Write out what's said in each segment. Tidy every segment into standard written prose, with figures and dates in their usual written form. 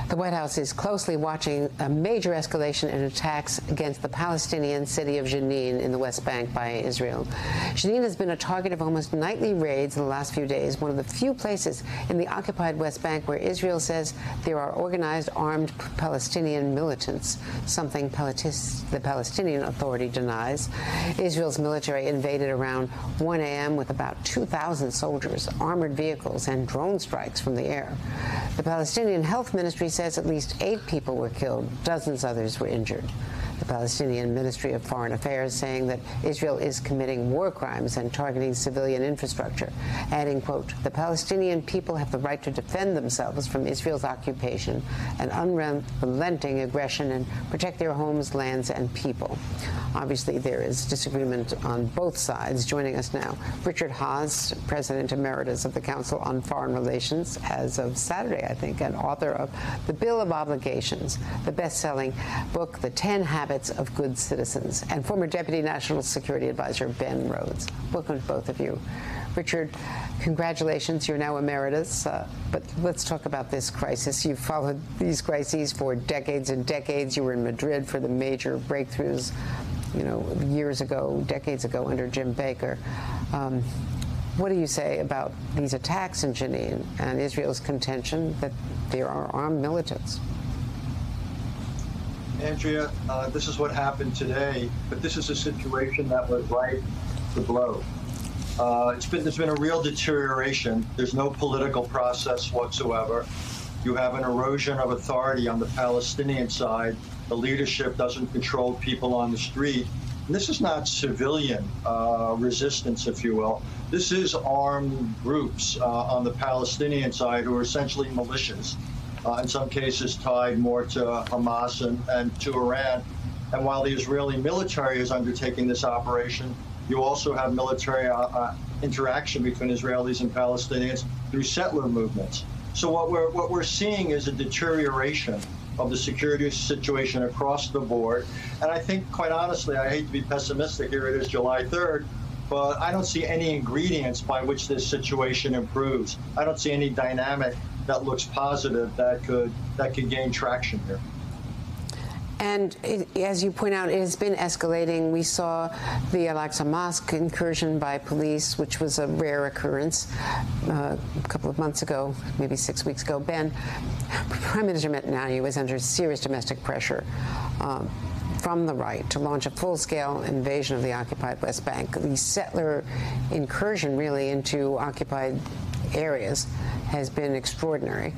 The White House is closely watching a major escalation in attacks against the Palestinian city of Jenin in the West Bank by Israel. Jenin has been a target of almost nightly raids in the last few days, one of the few places in the occupied West Bank where Israel says there are organized armed Palestinian militants, something the Palestinian Authority denies. Israel's military invaded around 1 a.m. with about 2,000 soldiers, armored vehicles, and drone strikes from the air. The Palestinian Health Ministry says at least 8 people were killed, dozens others were injured. The Palestinian Ministry of Foreign Affairs saying that Israel is committing war crimes and targeting civilian infrastructure, adding, quote, "The Palestinian people have the right to defend themselves from Israel's occupation and unrelenting aggression and protect their homes, lands, and people." Obviously, there is disagreement on both sides. Joining us now, Richard Haass, President Emeritus of the Council on Foreign Relations as of Saturday, I think, and author of The Bill of Obligations, the best-selling book, The 10 Habits of Good Citizens, and former Deputy National Security Advisor Ben Rhodes. Welcome to both of you. Richard, congratulations. You're now emeritus. But let's talk about this crisis. You've followed these crises for decades and decades. You were in Madrid for the major breakthroughs, years ago, decades ago under Jim Baker. What do you say about these attacks in Jenin and Israel's contention that there are armed militants? Andrea, this is what happened today, but this is a situation that was ripe to blow. There's been a real deterioration. There's no political process whatsoever. You have an erosion of authority on the Palestinian side. The leadership doesn't control people on the street. And this is not civilian resistance, if you will. This is armed groups on the Palestinian side who are essentially militias. In some cases tied more to Hamas and to Iran. And while the Israeli military is undertaking this operation, you also have military interaction between Israelis and Palestinians through settler movements. So what we're seeing is a deterioration of the security situation across the board. And I think, quite honestly, I hate to be pessimistic, here it is July 3rd, but I don't see any ingredients by which this situation improves. I don't see any dynamic that looks positive that could gain traction here. And as you point out, it has been escalating. We saw the Al-Aqsa Mosque incursion by police, which was a rare occurrence a couple of months ago, maybe 6 weeks ago. Ben, Prime Minister Netanyahu is under serious domestic pressure from the right to launch a full-scale invasion of the occupied West Bank. The settler incursion, really, into occupied areas has been extraordinary.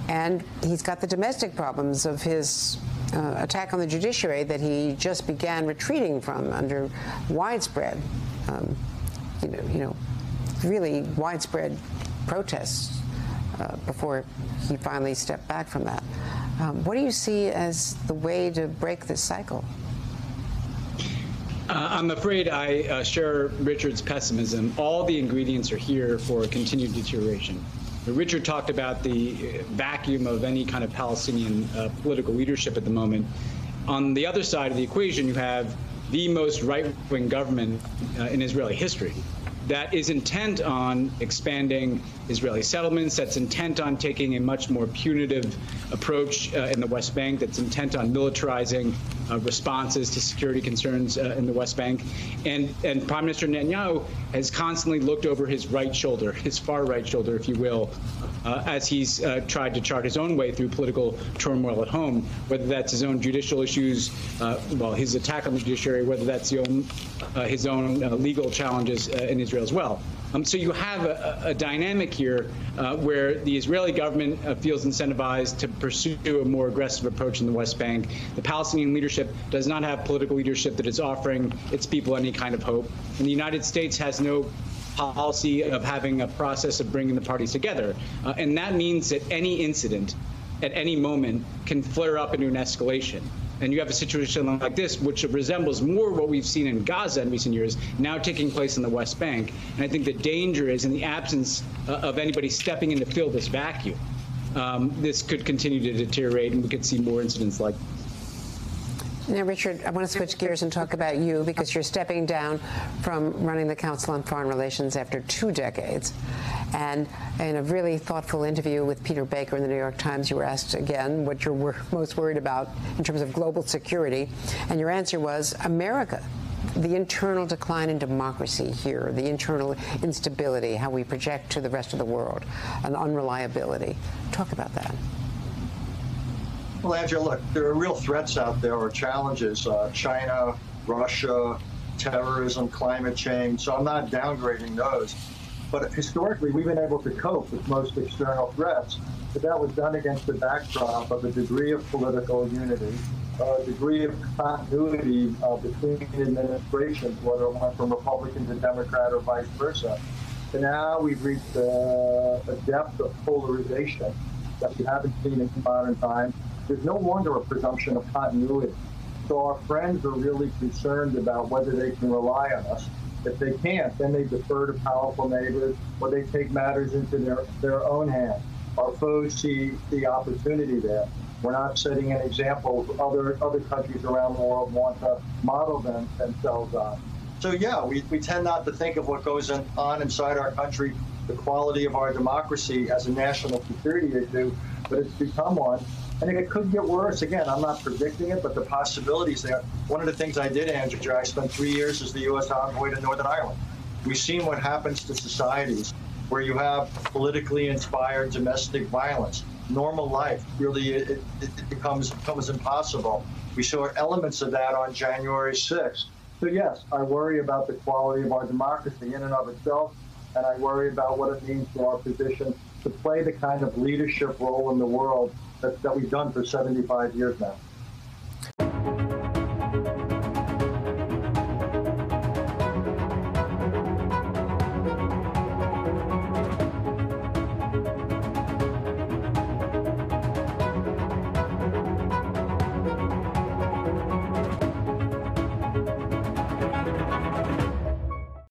And he's got the domestic problems of his attack on the judiciary that he just began retreating from under widespread, really widespread protests before he finally stepped back from that. What do you see as the way to break this cycle? I'm afraid I share Richard's pessimism. All the ingredients are here for continued deterioration. Richard talked about the vacuum of any kind of Palestinian political leadership at the moment. On the other side of the equation, you have the most right-wing government in Israeli history that is intent on expanding Israeli settlements, that's intent on taking a much more punitive approach in the West Bank, that's intent on militarizing responses to security concerns in the West Bank. And Prime Minister Netanyahu has constantly looked over his right shoulder, his far right shoulder, if you will, as he's tried to chart his own way through political turmoil at home, whether that's his own judicial issues, his attack on the judiciary, whether that's his own legal challenges in Israel as well. So you have a dynamic here where the Israeli government feels incentivized to pursue a more aggressive approach in the West Bank. The Palestinian leadership does not have political leadership that is offering its people any kind of hope. And the United States has no policy of having a process of bringing the parties together. And that means that any incident at any moment can flare up into an escalation. And you have a situation like this, which resembles more what we've seen in Gaza in recent years, now taking place in the West Bank. And I think the danger is in the absence of anybody stepping in to fill this vacuum. This could continue to deteriorate, and we could see more incidents like this. Now, Richard, I want to switch gears and talk about you because you're stepping down from running the Council on Foreign Relations after 2 decades. And in a really thoughtful interview with Peter Baker in the New York Times, you were asked again what you're most worried about in terms of global security. And your answer was America, the internal decline in democracy here, the internal instability, how we project to the rest of the world, and unreliability. Talk about that. Well, Andrea, look, there are real threats out there or challenges, China, Russia, terrorism, climate change. So I'm not downgrading those. But historically, we've been able to cope with most external threats. But that was done against the backdrop of a degree of political unity, a degree of continuity between administrations, whether it went from Republican to Democrat or vice versa. And now we've reached a depth of polarization that we haven't seen in modern times. There's no longer a presumption of continuity. So our friends are really concerned about whether they can rely on us. If they can't, then they defer to powerful neighbors or they take matters into their own hands. Our foes see the opportunity there. We're not setting an example other countries around the world want to model themselves on. So yeah, we tend not to think of what goes on inside our country, the quality of our democracy as a national security issue, but it's become one. And it could get worse. Again, I'm not predicting it, but the possibilities there. One of the things I did, Andrew, I spent 3 years as the U.S. envoy to Northern Ireland. We've seen what happens to societies where you have politically inspired domestic violence. Normal life, really, it becomes impossible. We saw elements of that on January 6th. So yes, I worry about the quality of our democracy in and of itself, and I worry about what it means to our position to play the kind of leadership role in the world that we've done for 75 years now.